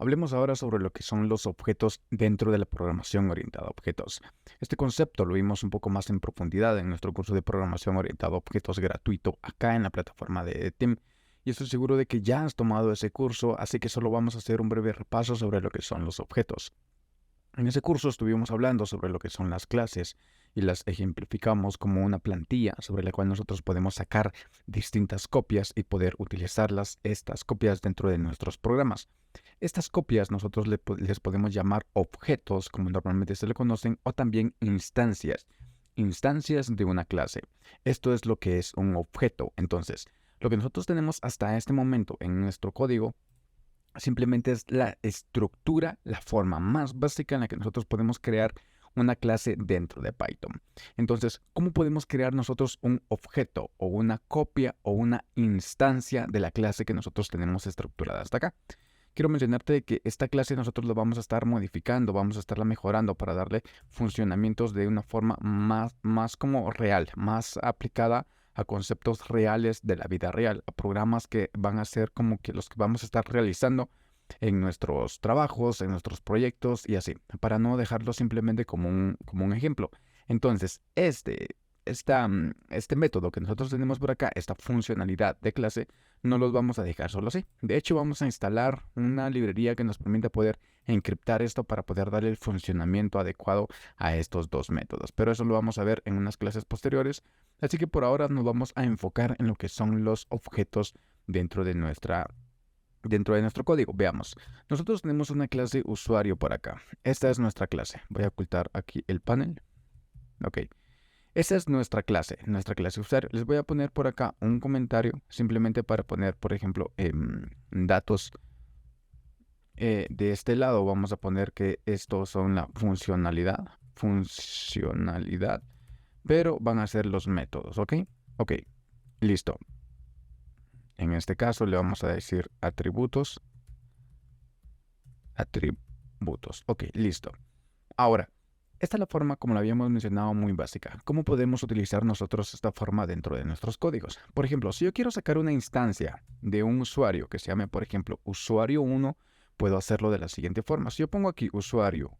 Hablemos ahora sobre lo que son los objetos dentro de la programación orientada a objetos. Este concepto lo vimos un poco más en profundidad en nuestro curso de programación orientada a objetos gratuito acá en la plataforma de EDTeam. Y estoy seguro de que ya has tomado ese curso, así que solo vamos a hacer un breve repaso sobre lo que son los objetos. En ese curso estuvimos hablando sobre lo que son las clases y las ejemplificamos como una plantilla sobre la cual nosotros podemos sacar distintas copias y poder utilizarlas, estas copias dentro de nuestros programas. Estas copias nosotros les podemos llamar objetos, como normalmente se le conocen, o también instancias. Instancias de una clase. Esto es lo que es un objeto. Entonces, lo que nosotros tenemos hasta este momento en nuestro código simplemente es la estructura, la forma más básica en la que nosotros podemos crear una clase dentro de Python. Entonces, ¿cómo podemos crear nosotros un objeto o una copia o una instancia de la clase que nosotros tenemos estructurada hasta acá? Quiero mencionarte que esta clase nosotros la vamos a estar modificando, vamos a estarla mejorando para darle funcionamientos de una forma más como real, más aplicada a conceptos reales de la vida real, a programas que van a ser como que los que vamos a estar realizando en nuestros trabajos, en nuestros proyectos y así, para no dejarlo simplemente como un ejemplo. Entonces, este método que nosotros tenemos por acá, esta funcionalidad de clase, no los vamos a dejar solo así. De hecho, vamos a instalar una librería que nos permita poder encriptar esto para poder darle el funcionamiento adecuado a estos dos métodos. Pero eso lo vamos a ver en unas clases posteriores. Así que por ahora nos vamos a enfocar en lo que son los objetos dentro de nuestro código. Veamos, nosotros tenemos una clase usuario por acá. Esta es nuestra clase. Voy a ocultar aquí el panel. Ok. Esa es nuestra clase usuario. Les voy a poner por acá un comentario simplemente para poner, por ejemplo, datos. De este lado vamos a poner que estos son la funcionalidad, pero van a ser los métodos, ¿ok? Ok, listo. En este caso le vamos a decir atributos. Ok, listo. Ahora, esta es la forma, como la habíamos mencionado, muy básica. ¿Cómo podemos utilizar nosotros esta forma dentro de nuestros códigos? Por ejemplo, si yo quiero sacar una instancia de un usuario que se llame, por ejemplo, usuario 1, puedo hacerlo de la siguiente forma. Si yo pongo aquí usuario,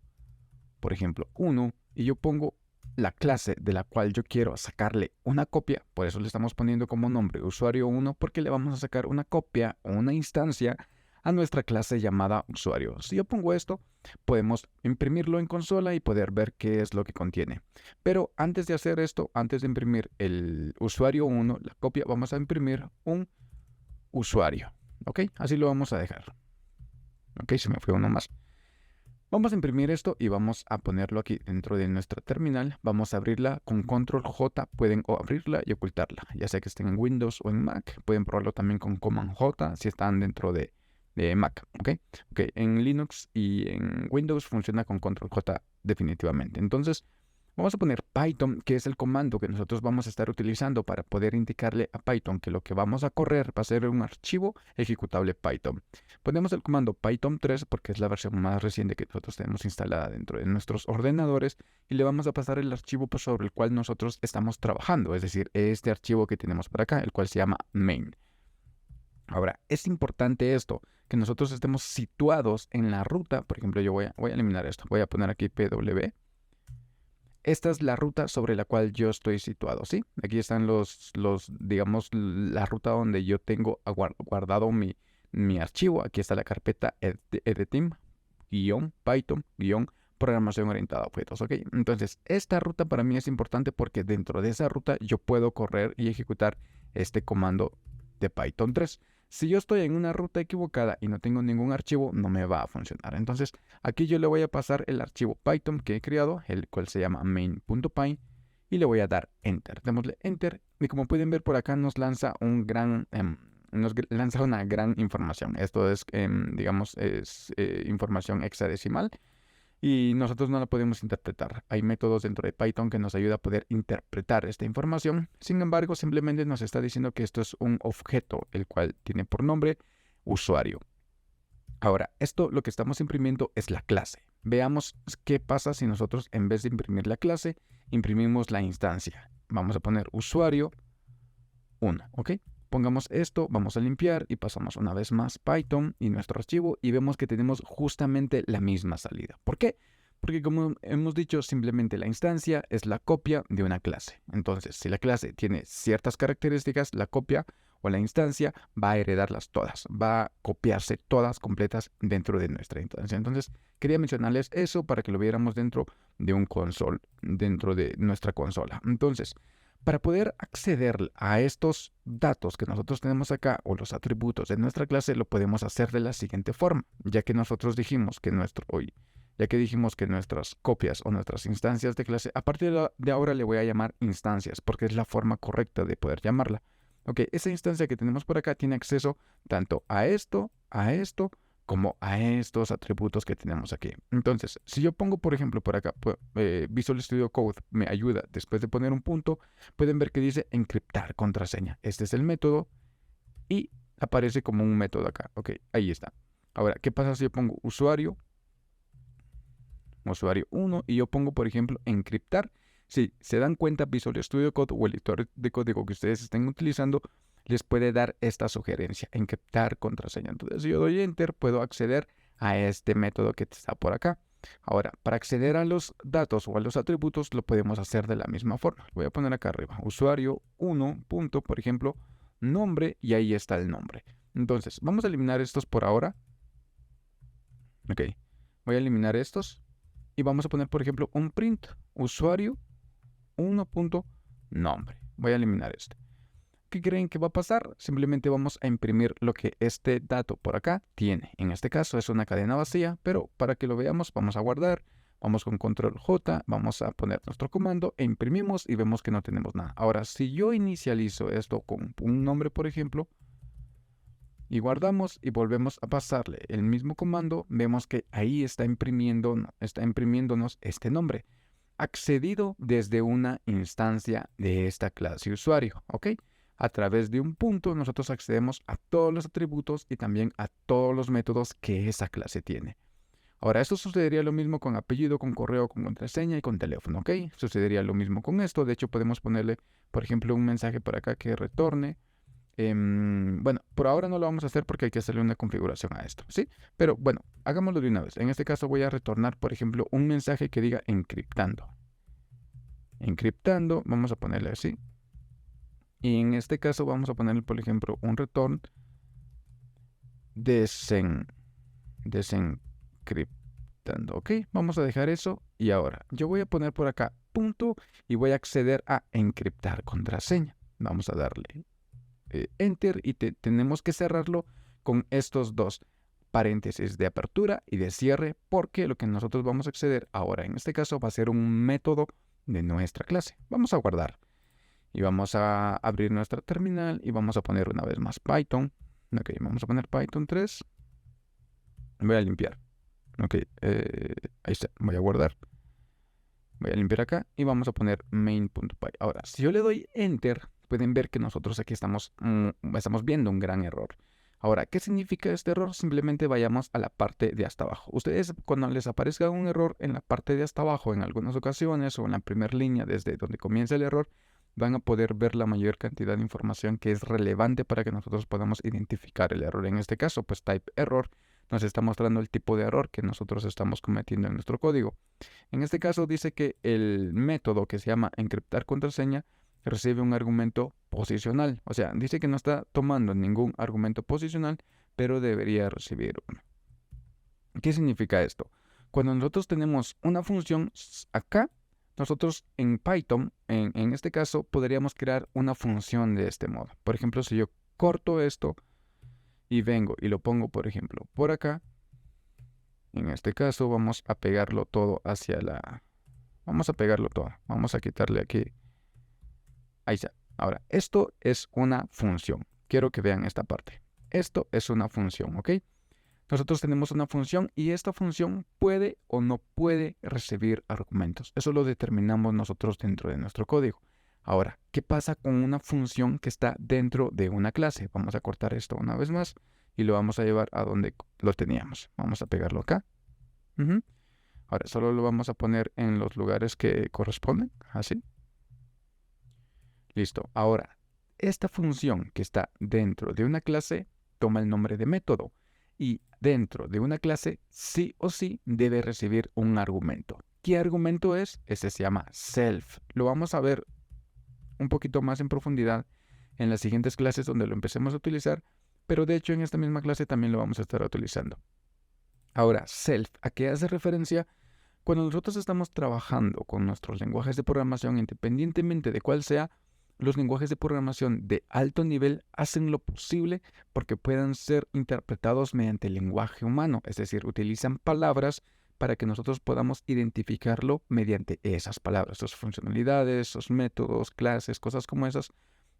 por ejemplo, 1, y yo pongo la clase de la cual yo quiero sacarle una copia, por eso le estamos poniendo como nombre usuario 1, porque le vamos a sacar una copia o una instancia a nuestra clase llamada usuario. Si yo pongo esto, podemos imprimirlo en consola y poder ver qué es lo que contiene. Pero antes de hacer esto, antes de imprimir el usuario 1, la copia, vamos a imprimir un usuario. ¿Ok? Así lo vamos a dejar. Ok, se me fue uno más. Vamos a imprimir esto y vamos a ponerlo aquí dentro de nuestra terminal. Vamos a abrirla con control J. Pueden abrirla y ocultarla. Ya sea que estén en Windows o en Mac. Pueden probarlo también con Command J si están dentro de Mac. ¿Ok? En Linux y en Windows funciona con control J definitivamente. Entonces, vamos a poner Python, que es el comando que nosotros vamos a estar utilizando para poder indicarle a Python que lo que vamos a correr va a ser un archivo ejecutable Python. Ponemos el comando Python 3 porque es la versión más reciente que nosotros tenemos instalada dentro de nuestros ordenadores y le vamos a pasar el archivo sobre el cual nosotros estamos trabajando, es decir, este archivo que tenemos por acá, el cual se llama main. Ahora, es importante esto, que nosotros estemos situados en la ruta. Por ejemplo, yo voy a eliminar esto. Voy a poner aquí pw. Esta es la ruta sobre la cual yo estoy situado, ¿sí? Aquí están digamos, la ruta donde yo tengo guardado mi archivo. Aquí está la carpeta edteam, Python, programación orientada a objetos, ¿ok? Entonces, esta ruta para mí es importante porque dentro de esa ruta yo puedo correr y ejecutar este comando de Python 3. Si yo estoy en una ruta equivocada y no tengo ningún archivo, no me va a funcionar. Entonces, aquí yo le voy a pasar el archivo Python que he creado, el cual se llama main.py, y le voy a dar Enter. Démosle Enter, y como pueden ver por acá nos lanza nos lanza una gran información. Esto es, digamos, es información hexadecimal y nosotros no la podemos interpretar. Hay métodos dentro de Python que nos ayuda a poder interpretar esta información. Sin embargo, simplemente nos está diciendo que esto es un objeto, el cual tiene por nombre usuario. Ahora, esto lo que estamos imprimiendo es la clase. Veamos qué pasa si nosotros en vez de imprimir la clase, imprimimos la instancia. Vamos a poner usuario 1, ¿ok? Pongamos esto, vamos a limpiar y pasamos una vez más Python y nuestro archivo y vemos que tenemos justamente la misma salida. ¿Por qué? Porque como hemos dicho, simplemente la instancia es la copia de una clase. Entonces, si la clase tiene ciertas características, la copia o la instancia va a heredarlas todas, va a copiarse todas completas dentro de nuestra instancia. Entonces, quería mencionarles eso para que lo viéramos dentro de un console, dentro de nuestra consola. Entonces, para poder acceder a estos datos que nosotros tenemos acá o los atributos de nuestra clase, lo podemos hacer de la siguiente forma, ya que nosotros dijimos que nuestras copias o nuestras instancias de clase, a partir de ahora le voy a llamar instancias, porque es la forma correcta de poder llamarla. Ok, esa instancia que tenemos por acá tiene acceso tanto a esto, como a estos atributos que tenemos aquí. Entonces, si yo pongo, por ejemplo, por acá, Visual Studio Code me ayuda después de poner un punto, pueden ver que dice encriptar contraseña. Este es el método y aparece como un método acá. Ok, ahí está. Ahora, ¿qué pasa si yo pongo usuario 1 y yo pongo, por ejemplo, encriptar? Si se dan cuenta, Visual Studio Code o el editor de código que ustedes estén utilizando les puede dar esta sugerencia, encriptar contraseña. Entonces, si yo doy Enter, puedo acceder a este método que está por acá. Ahora, para acceder a los datos o a los atributos, lo podemos hacer de la misma forma. Lo voy a poner acá arriba, usuario 1, punto, por ejemplo, nombre, y ahí está el nombre. Entonces, vamos a eliminar estos por ahora. Ok, voy a eliminar estos y vamos a poner, por ejemplo, un print, usuario 1.nombre. Voy a eliminar este. ¿Qué creen que va a pasar? Simplemente vamos a imprimir lo que este dato por acá tiene. En este caso es una cadena vacía, pero para que lo veamos vamos a guardar. Vamos con control J, vamos a poner nuestro comando e imprimimos y vemos que no tenemos nada. Ahora, si yo inicializo esto con un nombre, por ejemplo, y guardamos y volvemos a pasarle el mismo comando, vemos que ahí está imprimiéndonos este nombre, accedido desde una instancia de esta clase usuario, ¿ok? A través de un punto nosotros accedemos a todos los atributos y también a todos los métodos que esa clase tiene. Ahora, esto sucedería lo mismo con apellido, con correo, con contraseña y con teléfono, ¿ok? Sucedería lo mismo con esto. De hecho, podemos ponerle, por ejemplo, un mensaje por acá que retorne. Bueno, por ahora no lo vamos a hacer porque hay que hacerle una configuración a esto, ¿sí? Pero bueno, hagámoslo de una vez. En este caso voy a retornar, por ejemplo, un mensaje que diga encriptando. Encriptando, vamos a ponerle así. Y en este caso vamos a ponerle, por ejemplo, un return desencriptando. Ok, vamos a dejar eso. Y ahora yo voy a poner por acá punto y voy a acceder a encriptar contraseña. Vamos a darle Enter y tenemos que cerrarlo con estos dos paréntesis de apertura y de cierre, porque lo que nosotros vamos a acceder ahora en este caso va a ser un método de nuestra clase. Vamos a guardar y vamos a abrir nuestra terminal y vamos a poner una vez más Python. Ok, vamos a poner Python 3. Voy a limpiar. Ok, ahí está, voy a guardar. Voy a limpiar acá y vamos a poner main.py. Ahora, si yo le doy Enter, pueden ver que nosotros aquí estamos viendo un gran error. Ahora, ¿qué significa este error? Simplemente vayamos a la parte de hasta abajo. Ustedes, cuando les aparezca un error en la parte de hasta abajo, en algunas ocasiones, o en la primera línea desde donde comienza el error, van a poder ver la mayor cantidad de información que es relevante para que nosotros podamos identificar el error. En este caso, pues type error nos está mostrando el tipo de error que nosotros estamos cometiendo en nuestro código. En este caso dice que el método que se llama encriptar contraseña recibe un argumento posicional. O sea, dice que no está tomando ningún argumento posicional, pero debería recibir uno. ¿Qué significa esto? Cuando nosotros tenemos una función acá, nosotros en Python, en este caso, podríamos crear una función de este modo. Por ejemplo, si yo corto esto y vengo y lo pongo, por ejemplo, por acá, en este caso vamos a pegarlo todo hacia la... Vamos a pegarlo todo. Vamos a quitarle aquí. Ahí está. Ahora, esto es una función. Quiero que vean esta parte. Esto es una función, ¿ok? Nosotros tenemos una función y esta función puede o no puede recibir argumentos. Eso lo determinamos nosotros dentro de nuestro código. Ahora, ¿qué pasa con una función que está dentro de una clase? Vamos a cortar esto una vez más y lo vamos a llevar a donde lo teníamos. Vamos a pegarlo acá. Ahora, solo lo vamos a poner en los lugares que corresponden, así. Listo. Ahora, esta función que está dentro de una clase toma el nombre de método y dentro de una clase sí o sí debe recibir un argumento. ¿Qué argumento es? Ese se llama self. Lo vamos a ver un poquito más en profundidad en las siguientes clases donde lo empecemos a utilizar, pero de hecho en esta misma clase también lo vamos a estar utilizando. Ahora, self, ¿a qué hace referencia? Cuando nosotros estamos trabajando con nuestros lenguajes de programación, independientemente de cuál sea, los lenguajes de programación de alto nivel hacen lo posible porque puedan ser interpretados mediante el lenguaje humano, es decir, utilizan palabras para que nosotros podamos identificarlo mediante esas palabras, sus funcionalidades, sus métodos, clases, cosas como esas.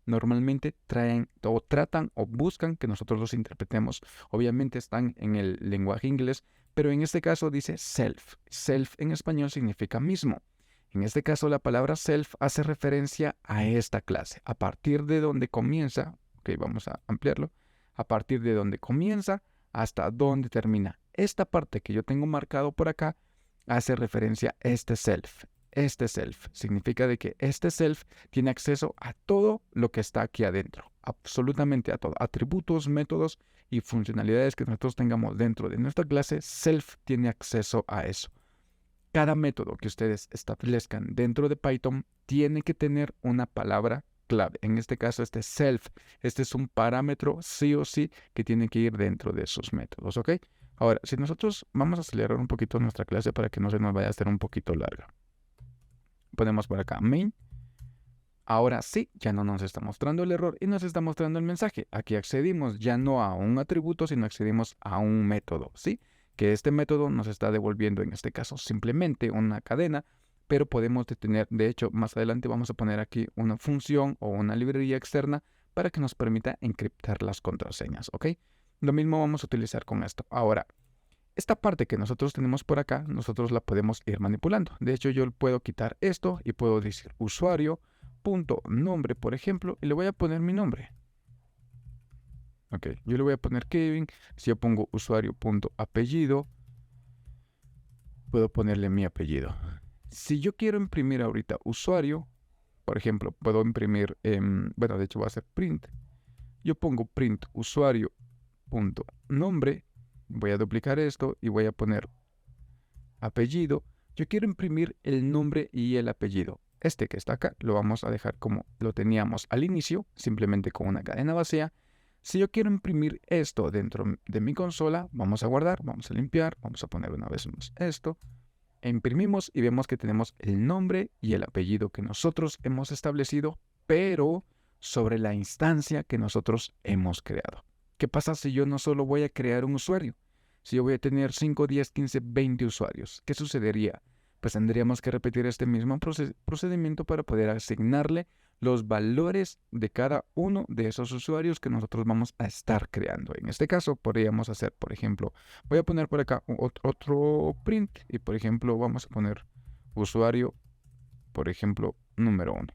Normalmente traen o tratan o buscan que nosotros los interpretemos. Obviamente están en el lenguaje inglés, pero en este caso dice self. Self en español significa mismo. En este caso la palabra self hace referencia a esta clase. A partir de donde comienza, ok, vamos a ampliarlo, a partir de donde comienza hasta donde termina. Esta parte que yo tengo marcado por acá hace referencia a este self. Este self significa de que este self tiene acceso a todo lo que está aquí adentro, absolutamente a todo, atributos, métodos y funcionalidades que nosotros tengamos dentro de nuestra clase, self tiene acceso a eso. Cada método que ustedes establezcan dentro de Python tiene que tener una palabra clave. En este caso, este self, este es un parámetro sí o sí que tiene que ir dentro de sus métodos, ¿ok? Ahora, si nosotros vamos a acelerar un poquito nuestra clase para que no se nos vaya a hacer un poquito larga. Ponemos por acá main. Ahora sí, ya no nos está mostrando el error y nos está mostrando el mensaje. Aquí accedimos ya no a un atributo, sino accedimos a un método, ¿sí? Que este método nos está devolviendo, en este caso, simplemente una cadena, pero podemos detener, de hecho, más adelante vamos a poner aquí una función o una librería externa para que nos permita encriptar las contraseñas, ¿ok? Lo mismo vamos a utilizar con esto. Ahora, esta parte que nosotros tenemos por acá, nosotros la podemos ir manipulando. De hecho, yo puedo quitar esto y puedo decir usuario.nombre, por ejemplo, y le voy a poner mi nombre. Ok, yo le voy a poner Kevin. Si yo pongo usuario.apellido, puedo ponerle mi apellido. Si yo quiero imprimir ahorita usuario, por ejemplo, puedo imprimir, bueno, de hecho va a ser print. Yo pongo print usuario.nombre. Voy a duplicar esto y voy a poner apellido. Yo quiero imprimir el nombre y el apellido. Este que está acá lo vamos a dejar como lo teníamos al inicio, simplemente con una cadena vacía. Si yo quiero imprimir esto dentro de mi consola, vamos a guardar, vamos a limpiar, vamos a poner una vez más esto. Imprimimos y vemos que tenemos el nombre y el apellido que nosotros hemos establecido, pero sobre la instancia que nosotros hemos creado. ¿Qué pasa si yo no solo voy a crear un usuario? Si yo voy a tener 5, 10, 15, 20 usuarios, ¿qué sucedería? Pues tendríamos que repetir este mismo procedimiento para poder asignarle los valores de cada uno de esos usuarios que nosotros vamos a estar creando. En este caso, podríamos hacer, por ejemplo, voy a poner por acá otro print y, por ejemplo, vamos a poner usuario, por ejemplo, número 1.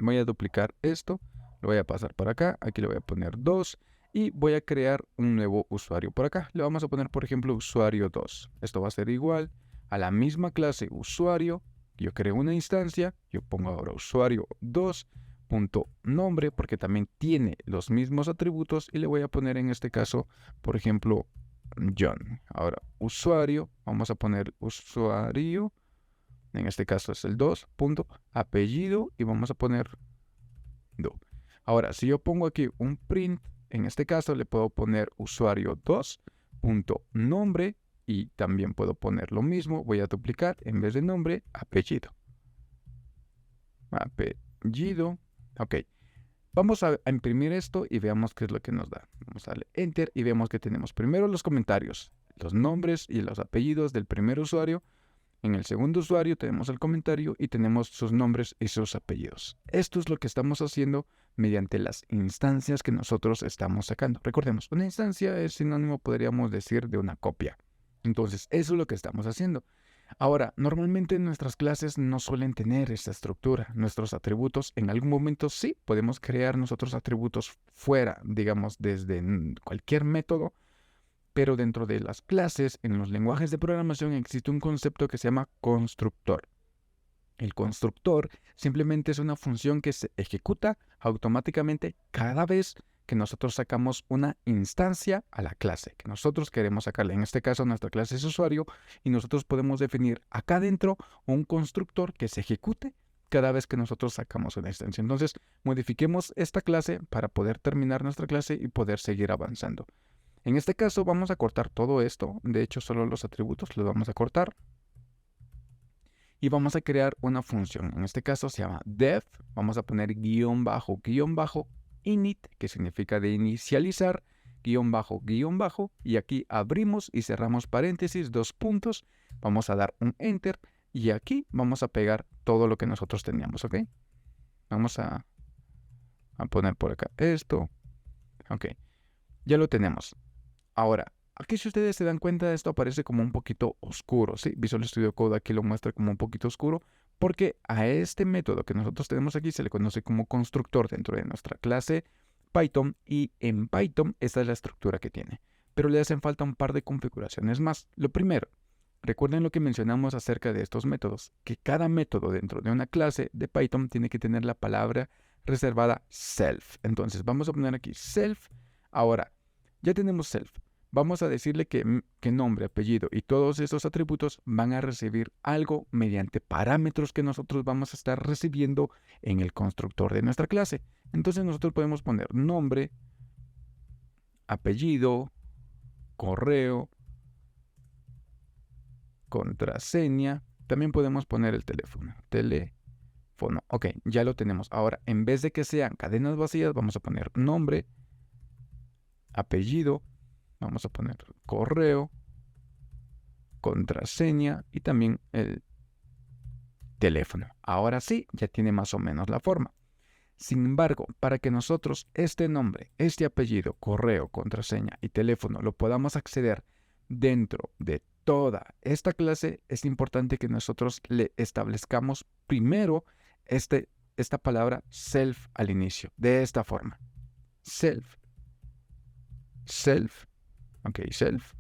Voy a duplicar esto, lo voy a pasar para acá, aquí le voy a poner 2 y voy a crear un nuevo usuario por acá. Le vamos a poner, por ejemplo, usuario 2. Esto va a ser igual a la misma clase usuario. Yo creo una instancia, yo pongo ahora usuario 2.nombre porque también tiene los mismos atributos y le voy a poner en este caso, por ejemplo, John. Ahora, usuario, vamos a poner usuario. En este caso es el 2.apellido y vamos a poner do. Ahora, si yo pongo aquí un print, en este caso le puedo poner usuario 2.nombre y también puedo poner lo mismo. Voy a duplicar en vez de nombre, apellido. Apellido. Ok. Vamos a imprimir esto y veamos qué es lo que nos da. Vamos a darle Enter y vemos que tenemos primero los comentarios, los nombres y los apellidos del primer usuario. En el segundo usuario tenemos el comentario y tenemos sus nombres y sus apellidos. Esto es lo que estamos haciendo mediante las instancias que nosotros estamos sacando. Recordemos, una instancia es sinónimo, podríamos decir, de una copia. Entonces, eso es lo que estamos haciendo. Ahora, normalmente nuestras clases no suelen tener esta estructura. Nuestros atributos, en algún momento sí, podemos crear nosotros atributos fuera, digamos, desde cualquier método. Pero dentro de las clases, en los lenguajes de programación, existe un concepto que se llama constructor. El constructor simplemente es una función que se ejecuta automáticamente cada vez que nosotros sacamos una instancia a la clase que nosotros queremos sacarle. En este caso, nuestra clase es usuario y nosotros podemos definir acá dentro un constructor que se ejecute cada vez que nosotros sacamos una instancia. Entonces, modifiquemos esta clase para poder terminar nuestra clase y poder seguir avanzando. En este caso, vamos a cortar todo esto. De hecho, solo los atributos los vamos a cortar. Y vamos a crear una función. En este caso se llama def. Vamos a poner guión bajo init, que significa de inicializar, guión bajo, y aquí abrimos y cerramos paréntesis, 2 puntos. Vamos a dar un enter y aquí vamos a pegar todo lo que nosotros teníamos, ¿ok? Vamos a poner por acá esto. Ok, ya lo tenemos. Ahora, aquí si ustedes se dan cuenta, esto aparece como un poquito oscuro, ¿sí? Visual Studio Code aquí lo muestra como un poquito oscuro porque a este método que nosotros tenemos aquí se le conoce como constructor dentro de nuestra clase Python y en Python esta es la estructura que tiene. Pero le hacen falta un par de configuraciones más. Lo primero, recuerden lo que mencionamos acerca de estos métodos, que cada método dentro de una clase de Python tiene que tener la palabra reservada self. Entonces vamos a poner aquí self. Ahora, ya tenemos self. Vamos a decirle que nombre, apellido y todos esos atributos van a recibir algo mediante parámetros que nosotros vamos a estar recibiendo en el constructor de nuestra clase. Entonces nosotros podemos poner nombre, apellido, correo, contraseña. También podemos poner el teléfono. Ok, ya lo tenemos. Ahora, en vez de que sean cadenas vacías, vamos a poner nombre, apellido, vamos a poner correo, contraseña y también el teléfono. Ahora sí, ya tiene más o menos la forma. Sin embargo, para que nosotros este nombre, este apellido, correo, contraseña y teléfono lo podamos acceder dentro de toda esta clase, es importante que nosotros le establezcamos primero esta palabra self al inicio, de esta forma. Self. Ok, self.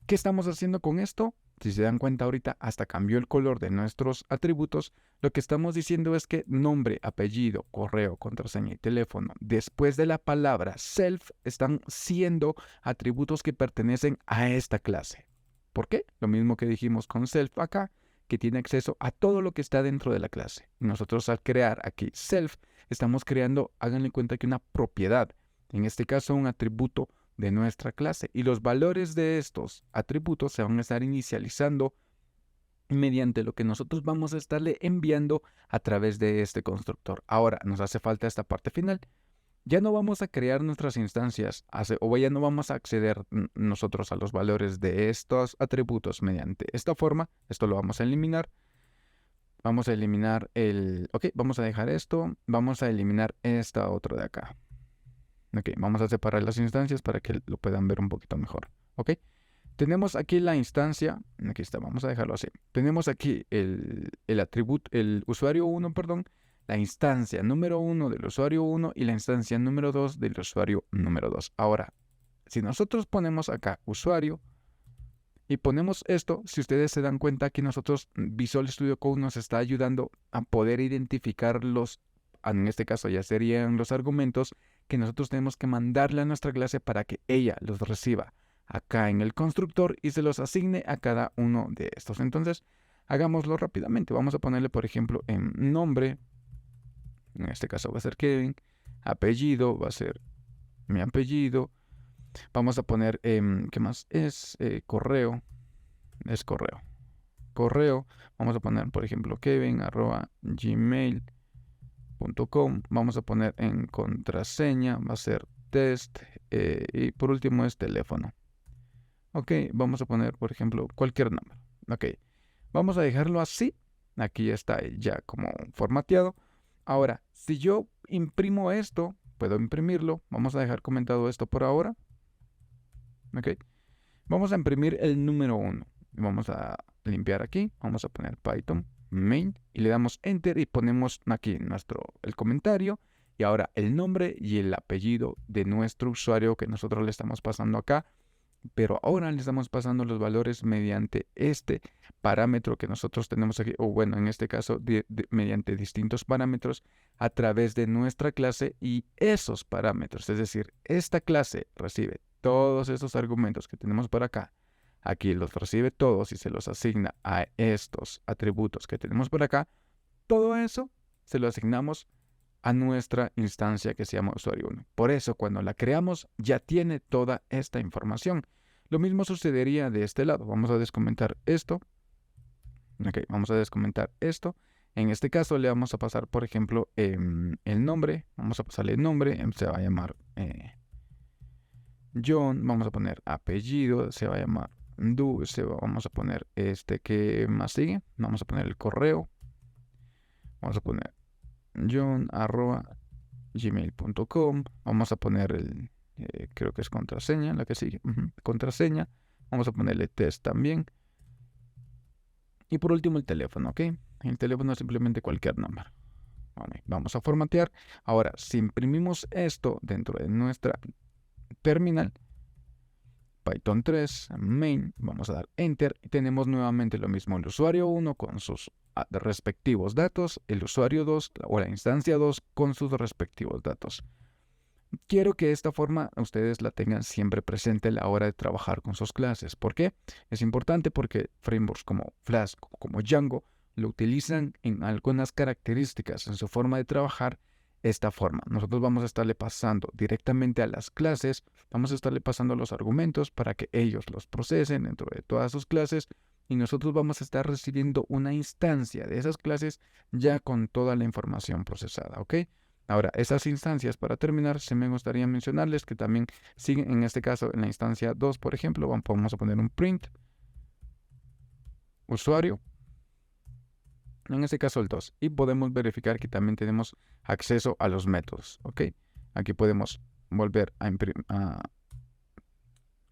¿Qué estamos haciendo con esto? Si se dan cuenta ahorita, hasta cambió el color de nuestros atributos. Lo que estamos diciendo es que nombre, apellido, correo, contraseña y teléfono, después de la palabra self, están siendo atributos que pertenecen a esta clase. ¿Por qué? Lo mismo que dijimos con self acá, que tiene acceso a todo lo que está dentro de la clase. Nosotros al crear aquí self, estamos creando, háganle cuenta que una propiedad, en este caso un atributo de nuestra clase, y los valores de estos atributos se van a estar inicializando mediante lo que nosotros vamos a estarle enviando a través de este constructor. Ahora nos hace falta esta parte final. Ya no vamos a crear nuestras instancias o ya no vamos a acceder nosotros a los valores de estos atributos mediante esta forma. Esto lo vamos a eliminar. Vamos a eliminar vamos a dejar esto. Vamos a eliminar esta otra de acá. Ok, vamos a separar las instancias para que lo puedan ver un poquito mejor. Ok, tenemos aquí la instancia. Aquí está, vamos a dejarlo así. Tenemos aquí el atributo, el usuario 1, perdón. La instancia número 1 del usuario 1 y la instancia número 2 del usuario número 2. Ahora, si nosotros ponemos acá usuario y ponemos esto, si ustedes se dan cuenta que nosotros Visual Studio Code nos está ayudando a poder identificar en este caso ya serían los argumentos que nosotros tenemos que mandarle a nuestra clase para que ella los reciba acá en el constructor y se los asigne a cada uno de estos. Entonces, hagámoslo rápidamente. Vamos a ponerle, por ejemplo, en nombre. En este caso va a ser Kevin. Apellido va a ser mi apellido. Vamos a poner, ¿qué más es? Correo. Es correo. Correo. Vamos a poner, por ejemplo, kevin@gmail.com. Vamos a poner en contraseña. Va a ser test. Y por último es teléfono. Ok, vamos a poner, por ejemplo, cualquier número. Ok, vamos a dejarlo así. Aquí está ya como formateado. Ahora, si yo imprimo esto, puedo imprimirlo. Vamos a dejar comentado esto por ahora. Ok, vamos a imprimir el número 1. Vamos a limpiar aquí. Vamos a poner Python main y le damos enter y ponemos aquí el comentario. Y ahora el nombre y el apellido de nuestro usuario que nosotros le estamos pasando acá pero ahora le estamos pasando los valores mediante este parámetro que nosotros tenemos aquí, o bueno, en este caso, mediante distintos parámetros a través de nuestra clase y esos parámetros. Es decir, esta clase recibe todos esos argumentos que tenemos por acá. Aquí los recibe todos y se los asigna a estos atributos que tenemos por acá. Todo eso se lo asignamos a nuestra instancia que se llama usuario 1. Por eso, cuando la creamos, ya tiene toda esta información. Lo mismo sucedería de este lado. Vamos a descomentar esto. Ok, vamos a descomentar esto. En este caso le vamos a pasar, por ejemplo, el nombre. Vamos a pasarle el nombre. Se va a llamar John. Vamos a poner apellido. Se va a llamar vamos a poner este que más sigue. Vamos a poner el correo. Vamos a poner john@gmail.com. Vamos a poner el, creo que es contraseña, la que sigue. Contraseña. Vamos a ponerle test también. Y por último el teléfono, ¿ok? El teléfono es simplemente cualquier número. Vale, vamos a formatear. Ahora, si imprimimos esto dentro de nuestra terminal, Python 3, main, vamos a dar enter y tenemos nuevamente lo mismo, el usuario 1 con sus respectivos datos, el usuario 2 o la instancia 2 con sus respectivos datos. Quiero que esta forma ustedes la tengan siempre presente a la hora de trabajar con sus clases. ¿Por qué? Es importante porque frameworks como Flask, como Django, lo utilizan en algunas características en su forma de trabajar esta forma. Nosotros vamos a estarle pasando directamente a las clases, vamos a estarle pasando los argumentos para que ellos los procesen dentro de todas sus clases y nosotros vamos a estar recibiendo una instancia de esas clases ya con toda la información procesada, ¿ok? Ahora, esas instancias, para terminar, se me gustaría mencionarles que también siguen, en este caso, en la instancia 2, por ejemplo, vamos a poner un print, usuario, en este caso el 2, y podemos verificar que también tenemos acceso a los métodos, ¿ok? Aquí podemos volver a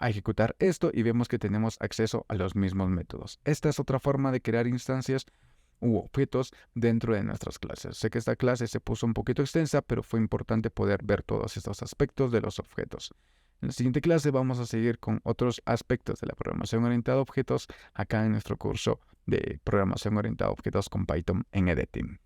ejecutar esto y vemos que tenemos acceso a los mismos métodos. Esta es otra forma de crear instancias u objetos dentro de nuestras clases. Sé que esta clase se puso un poquito extensa, pero fue importante poder ver todos estos aspectos de los objetos. En la siguiente clase vamos a seguir con otros aspectos de la programación orientada a objetos acá en nuestro curso de programación orientada a objetos con Python en EDTeam.